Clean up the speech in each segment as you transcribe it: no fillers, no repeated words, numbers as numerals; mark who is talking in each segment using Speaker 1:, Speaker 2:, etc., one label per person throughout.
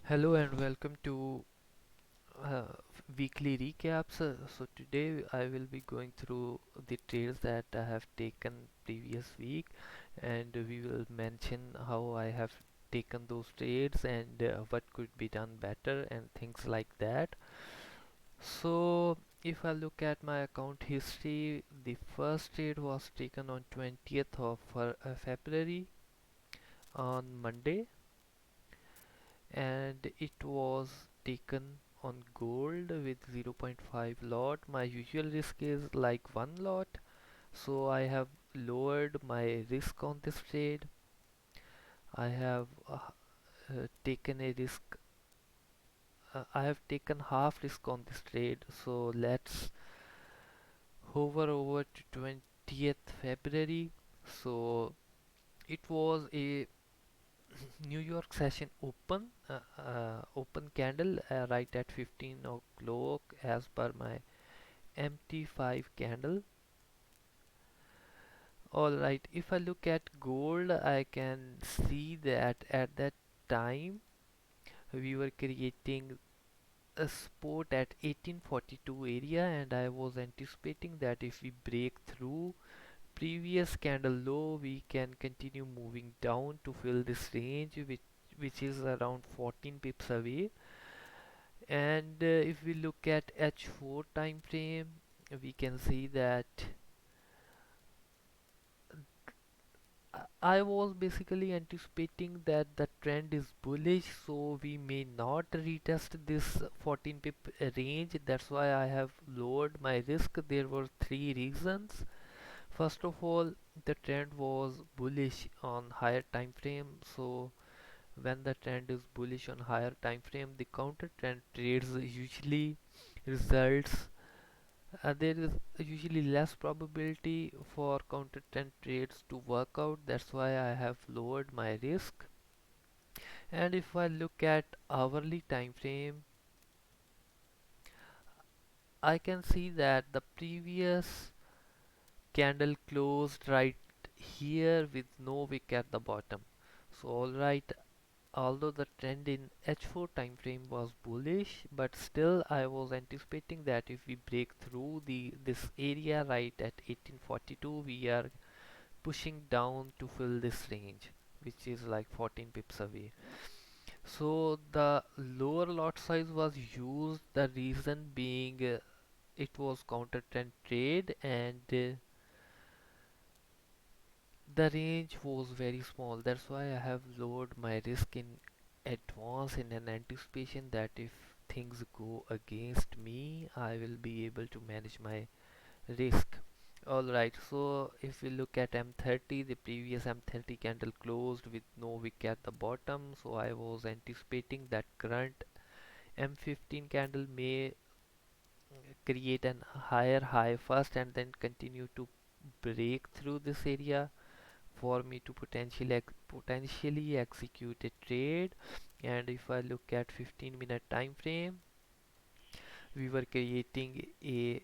Speaker 1: Hello and welcome to uh, weekly recaps. So today I will be going through the trades that I have taken previous week, and we will mention how I have taken those trades and what could be done better and things like that. So if I look at my account history, the first trade was taken on 20th of February on Monday, and it was taken on gold with zero point 0.5 lot. My usual risk is like 1 lot, so I have lowered my risk on this trade. I have taken a risk. I have taken half risk on this trade. So let's hover over to 20th February. So it was a New York session open candle right at 15 o'clock as per my MT5 candle. Alright, if I look at gold, I can see that at that time we were creating a support at 1842 area, and I was anticipating that if we break through previous candle low, we can continue moving down to fill this range, which is around 14 pips away. And if we look at H4 time frame, we can see that I was basically anticipating that the trend is bullish, so we may not retest this 14 pip range. That's why I have lowered my risk. There were three reasons. First of all, the trend was bullish on higher time frame, so when the trend is bullish on higher time frame, the counter trend trades usually results. There is usually less probability for counter trend trades to work out. That's why I have lowered my risk. And if I look at hourly time frame, I can see that the previous candle closed right here with no wick at the bottom. So alright, although the trend in H4 time frame was bullish, but still I was anticipating that if we break through the this area right at 1842, we are pushing down to fill this range, which is like 14 pips away. So the lower lot size was used, the reason being it was counter trend trade, and the range was very small. That's why I have lowered my risk in advance in an anticipation that if things go against me, I will be able to manage my risk. Alright, so if we look at M30, the previous M30 candle closed with no wick at the bottom, so I was anticipating that current M15 candle may create an higher high first and then continue to break through this area for me to potentially execute a trade. And if I look at 15-minute time frame, we were creating a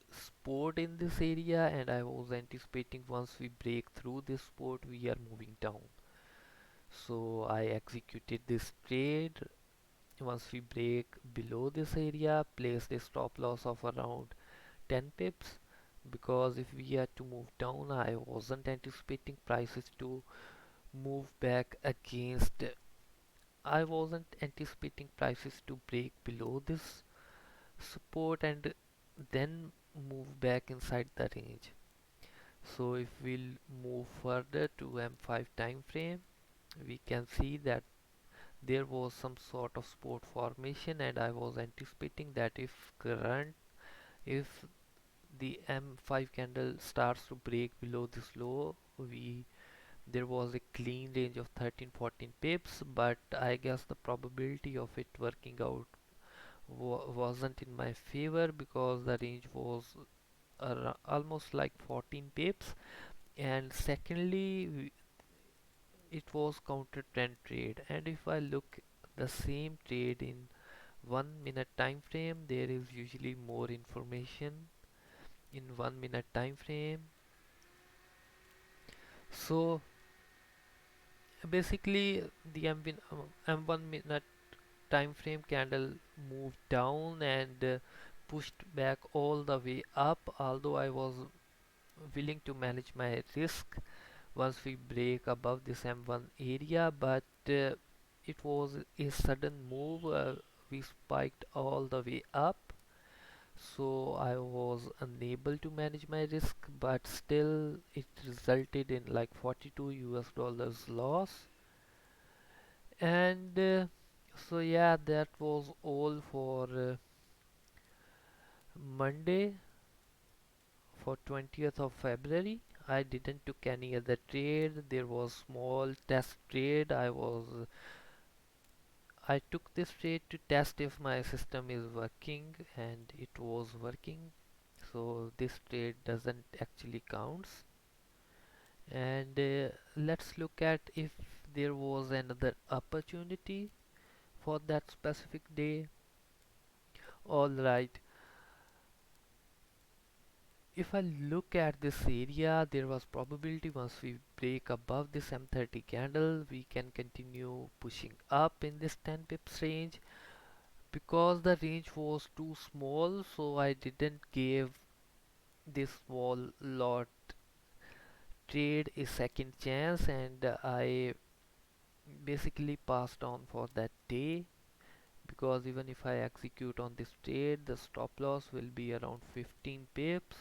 Speaker 1: support in this area, and I was anticipating once we break through this support we are moving down. So I executed this trade. Once we break below this area, placed a stop loss of around 10 pips, because if we are to move down, I wasn't anticipating prices to move back against. I wasn't anticipating prices to break below this support and then move back inside the range. So if we'll move further to M5 time frame, we can see that there was some sort of support formation, and I was anticipating that if the M5 candle starts to break below this low, we there was a clean range of 13-14 pips, but I guess the probability of it working out wasn't in my favor because the range was almost like 14 pips, and secondly it was counter trend trade. And if I look the same trade in 1 minute time frame, there is usually more information in 1 minute time frame. So basically the M1 minute time frame candle moved down and pushed back all the way up, although I was willing to manage my risk once we break above this M1 area, but it was a sudden move. We spiked all the way up, so I was unable to manage my risk, but still it resulted in like 42 US dollars loss. And so yeah, that was all for Monday, for 20th of February. I didn't took any other trade. There was small test trade. I took this trade to test if my system is working, and it was working. So this trade doesn't actually counts. And let's look at if there was another opportunity for that specific day. All right. If I look at this area, there was probability once we break above this M30 candle, we can continue pushing up in this 10 pips range. Because the range was too small, so I didn't give this small lot trade a second chance, and I basically passed on for that day, because even if I execute on this trade, the stop loss will be around 15 pips,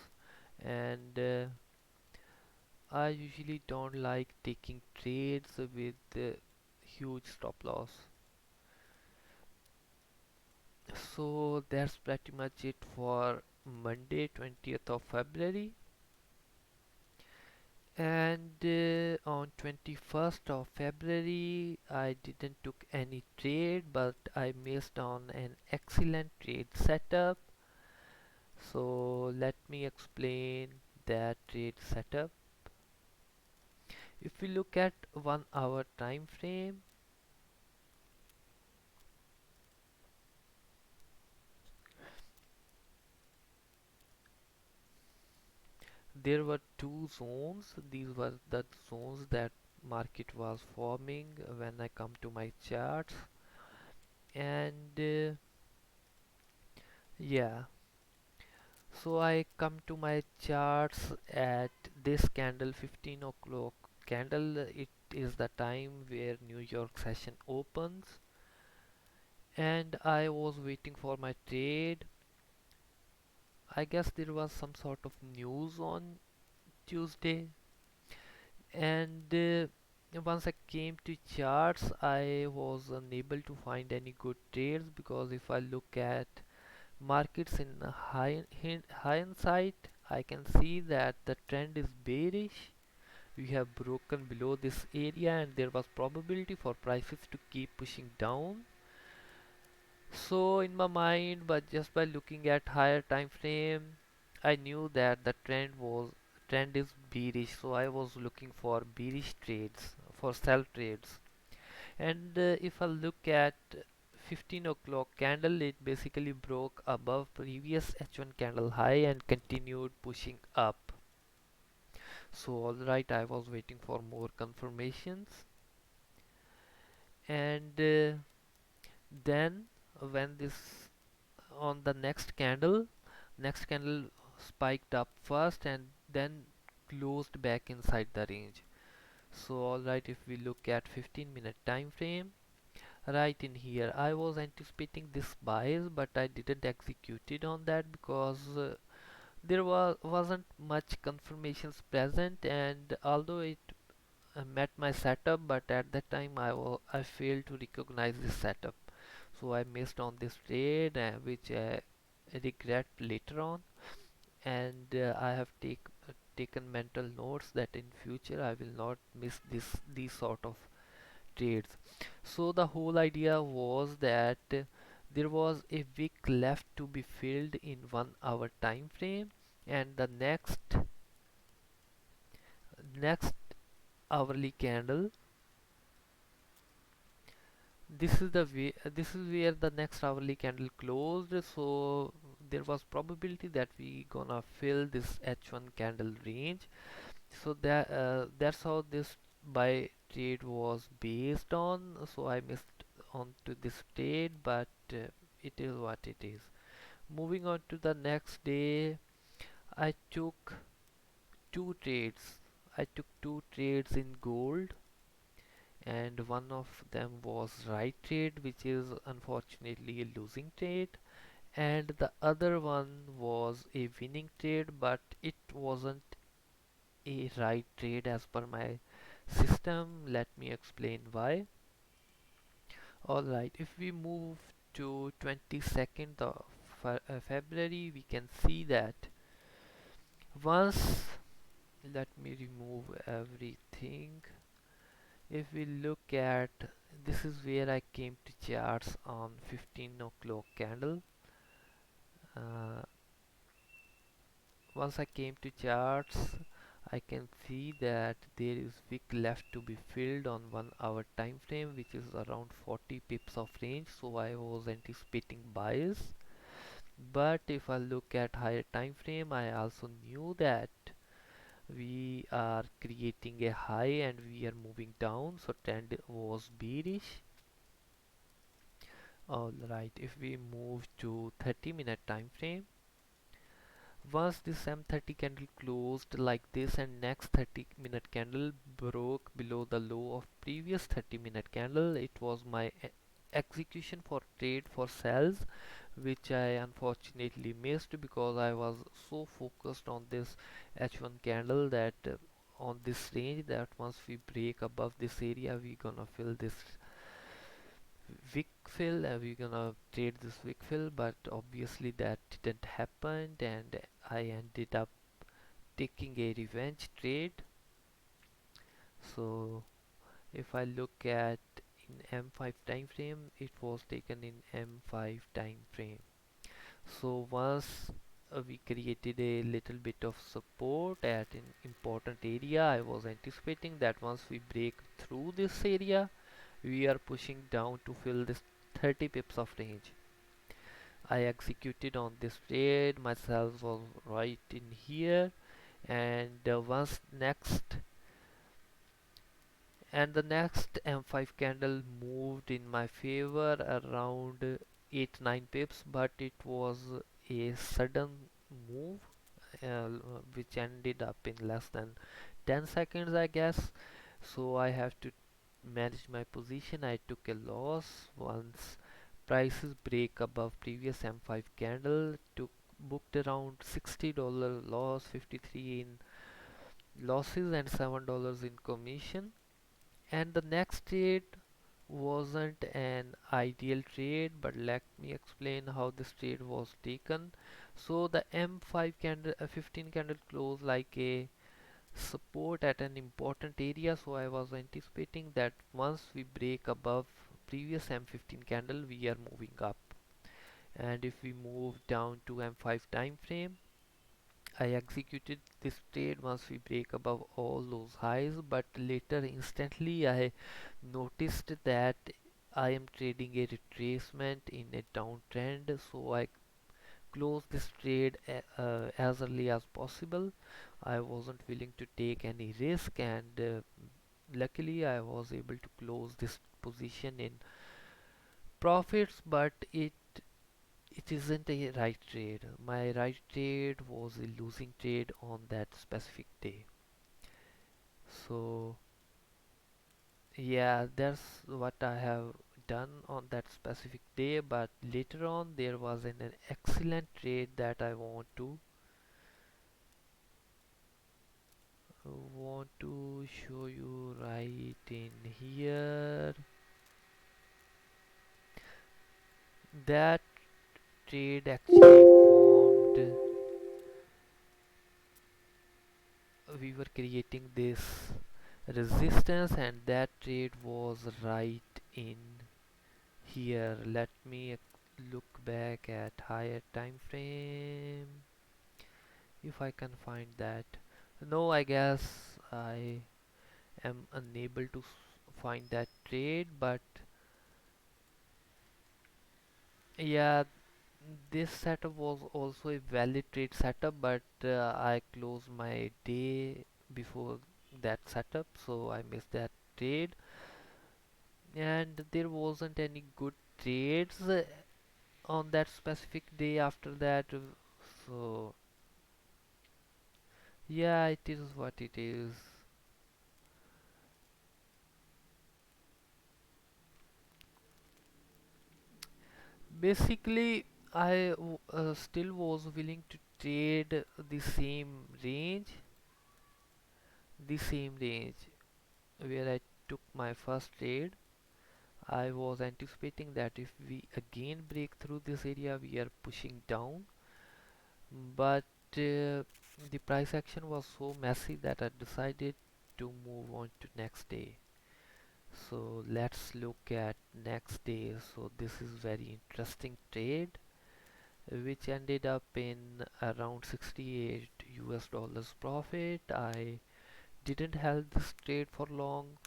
Speaker 1: and I usually don't like taking trades with huge stop loss. So that's pretty much it for Monday 20th of February. And on 21st of February I didn't took any trade, but I missed on an excellent trade setup. So let me explain that trade setup. If we look at 1 hour time frame, there were two zones. These were the zones that market was forming when I come to my charts. And yeah, so I come to my charts at this candle, 15 o'clock candle. It is the time where New York session opens, and I was waiting for my trade. I guess there was some sort of news on Tuesday, and once I came to charts, I was unable to find any good trades, because if I look at markets in hindsight, I can see that the trend is bearish. We have broken below this area, and there was probability for prices to keep pushing down. So in my mind, but just by looking at higher time frame, I knew that the trend is bearish. So I was looking for bearish trades, for sell trades. And if I look at 15 o'clock candle, it basically broke above previous H1 candle high and continued pushing up. So alright, I was waiting for more confirmations, and then when this on the next candle spiked up first and then closed back inside the range. So alright, if we look at 15-minute time frame, right in here I was anticipating this bias, but I didn't execute it on that, because there wasn't much confirmations present, and although it met my setup, but at that time I failed to recognize this setup. So I missed on this trade, which I regret later on, and I have taken mental notes that in future I will not miss these sort of trades. So the whole idea was that there was a wick left to be filled in 1 hour time frame, and the next hourly candle, this is where the next hourly candle closed. So there was probability that we gonna fill this H1 candle range. So that's how this buy trade was based on. So I missed onto this trade, but it is what it is. Moving on to the next day, I took two trades. I took two trades in gold, and one of them was right trade, which is unfortunately a losing trade, and the other one was a winning trade, but it wasn't a right trade as per my system. Let me explain why. Alright, if we move to 22nd of February, we can see that once, let me remove everything. If we look at, this is where I came to charts on 15 o'clock candle. uh, Once I came to charts, I can see that there is wick left to be filled on 1 hour time frame, which is around 40 pips of range, so I was anticipating buys. But if I look at higher time frame, I also knew that we are creating a high and we are moving down, so trend was bearish. Alright, if we move to 30-minute time frame, once this M30 candle closed like this and next 30-minute candle broke below the low of previous 30-minute candle, it was my execution for trade for sales, which I unfortunately missed because I was so focused on this H1 candle that on this range, that once we break above this area we gonna fill this wick fill, we're gonna trade this wick fill, but obviously that didn't happen and I ended up taking a revenge trade. So if I look at in M5 time frame, it was taken in M5 time frame. So once we created a little bit of support at an important area, I was anticipating that once we break through this area, we are pushing down to fill this 30 pips of range. I executed on this trade, myself was right in here, and once next and the next M5 candle moved in my favor around 8 9 pips, but it was a sudden move, which ended up in less than 10 seconds, I guess. So I have to manage my position. I took a loss once prices break above previous M5 candle. Took booked around $60 loss, 53 in losses and $7 in commission. And the next trade wasn't an ideal trade, but let me explain how this trade was taken. So the M5 candle, 15 candle closed like a support at an important area, so I was anticipating that once we break above previous M15 candle we are moving up. And if we move down to M5 time frame, I executed this trade once we break above all those highs, but later instantly I noticed that I am trading a retracement in a downtrend, so I closed this trade as early as possible. I wasn't willing to take any risk, and luckily I was able to close this position in profits, but it isn't a right trade. My right trade was a losing trade on that specific day. So yeah, that's what I have done on that specific day, but later on there was an excellent trade that I want to show you right in here. That trade actually formed, we were creating this resistance and that trade was right in here. Let me look back at higher time frame if I can find that. No, I guess I am unable to find that trade, but yeah, this setup was also a valid trade setup, but I closed my day before that setup, so I missed that trade. and there wasn't any good trades on that specific day after that. So yeah, it is what it is. Basically, I still was willing to trade the same range where I took my first trade. I was anticipating that if we again break through this area, we are pushing down, but the price action was so messy that I decided to move on to next day. So let's look at next day. So this is very interesting trade which ended up in around 68 US dollars profit. I didn't hold this trade for long,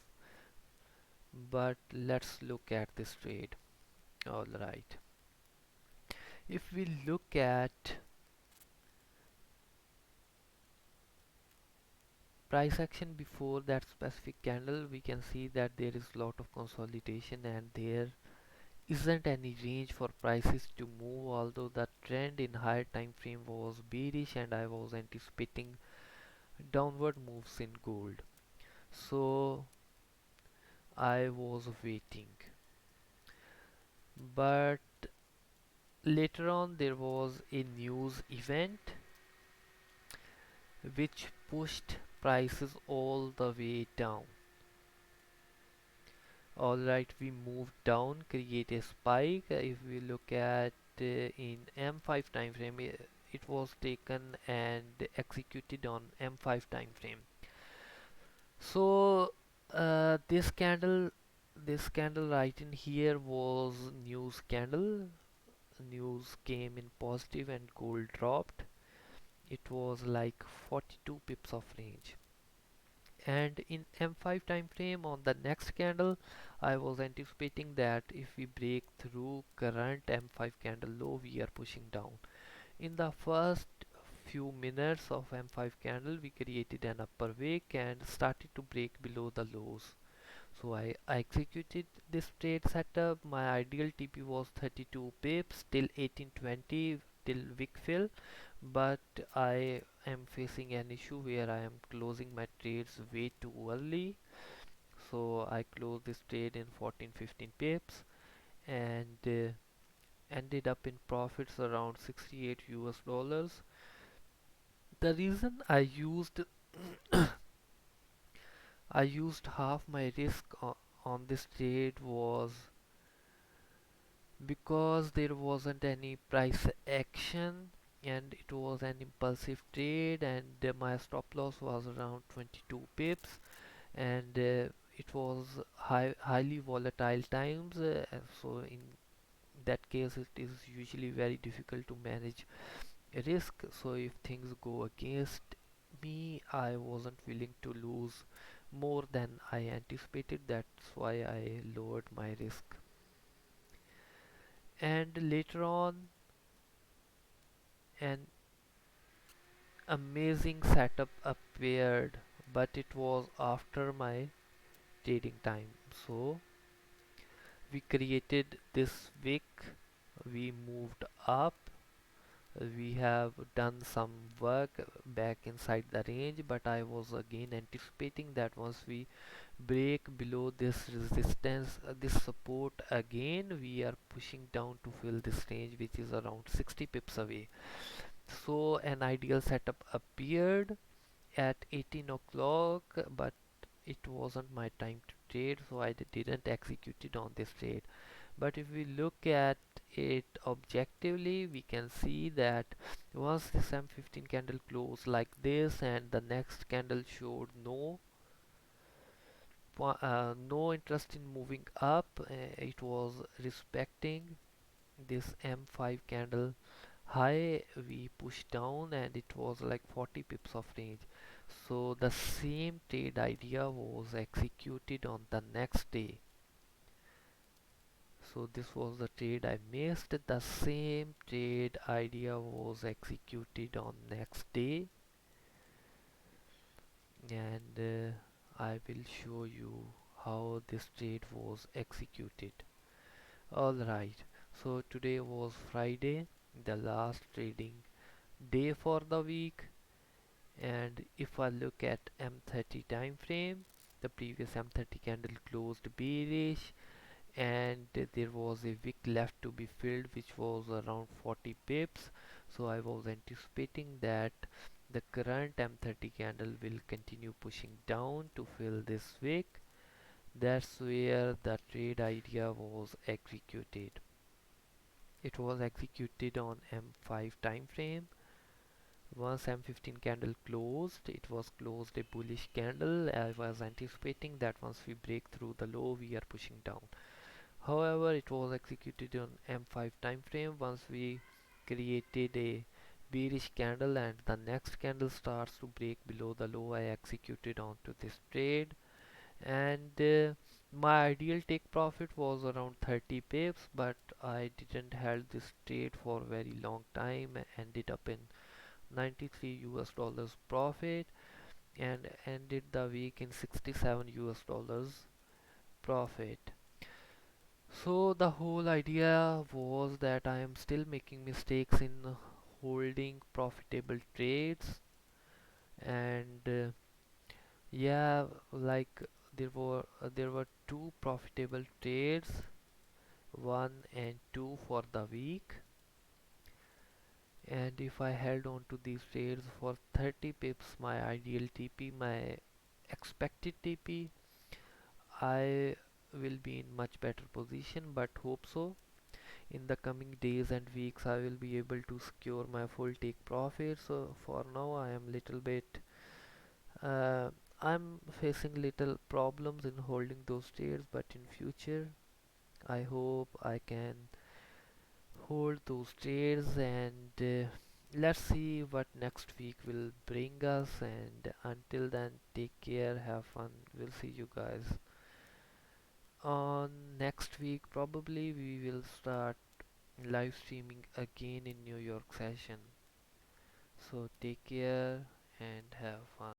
Speaker 1: but let's look at this trade. All right. If we look at price action before that specific candle, we can see that there is a lot of consolidation and there isn't any range for prices to move, although the trend in higher time frame was bearish and I was anticipating downward moves in gold. So I was waiting, but later on there was a news event which pushed prices all the way down. Alright, we moved down, create a spike. If we look at in M5 time frame, it was taken and executed on M5 time frame. So this candle right in here was news candle. News came in positive and gold dropped. It was like 42 pips of range. And in M5 time frame on the next candle, I was anticipating that if we break through current M5 candle low, we are pushing down. In the first few minutes of M5 candle, we created an upper wick and started to break below the lows. So I executed this trade setup. My ideal TP was 32 pips till 1820 till wick fill, but I am facing an issue where I am closing my trades way too early. So I closed this trade in 14-15 pips and ended up in profits around 68 US dollars. The reason I used half my risk on this trade was because there wasn't any price action and it was an impulsive trade, and my stop loss was around 22 pips, and it was highly volatile times, so in that case it is usually very difficult to manage risk. So if things go against me, I wasn't willing to lose more than I anticipated. That's why I lowered my risk. And later on, an amazing setup appeared, but it was after my trading time. So we created this wick, we moved up, we have done some work back inside the range, but I was again anticipating that once we break below this resistance, this support again, we are pushing down to fill this range which is around 60 pips away. So an ideal setup appeared at 18 o'clock, but it wasn't my time to trade, so I didn't execute it on this trade. But if we look at it objectively, we can see that once this M15 candle closed like this and the next candle showed no interest in moving up, it was respecting this M5 candle high, we pushed down and it was like 40 pips of range. So the same trade idea was executed on the next day. So this was the trade I missed. The same trade idea was executed on next day, and I will show you how this trade was executed. Alright, so today was Friday, the last trading day for the week, and if I look at M30 time frame, the previous M30 candle closed bearish, and there was a wick left to be filled which was around 40 pips. So I was anticipating that the current M30 candle will continue pushing down to fill this wick. That's where the trade idea was executed. It was executed on M5 time frame. Once M15 candle closed, it was closed a bullish candle. I was anticipating that once we break through the low, we are pushing down. However, it was executed on M5 time frame. Once we created a bearish candle and the next candle starts to break below the low, I executed onto this trade, and my ideal take profit was around 30 pips, but I didn't held this trade for very long time. Ended up in 93 US dollars profit and ended the week in 67 US dollars profit. So the whole idea was that I am still making mistakes in holding profitable trades, and yeah, like there were two profitable trades, one and two for the week, and if I held on to these trades for 30 pips, my ideal TP, my expected TP, I will be in much better position, but hope so. In the coming days and weeks, I will be able to secure my full take profit. So for now, I am little bit, uh, I'm facing little problems in holding those trades, but in future, I hope I can hold those trades, and let's see what next week will bring us. And until then, take care, have fun. We'll see you guys on next week. Probably we will start live streaming again in New York session. So take care and have fun.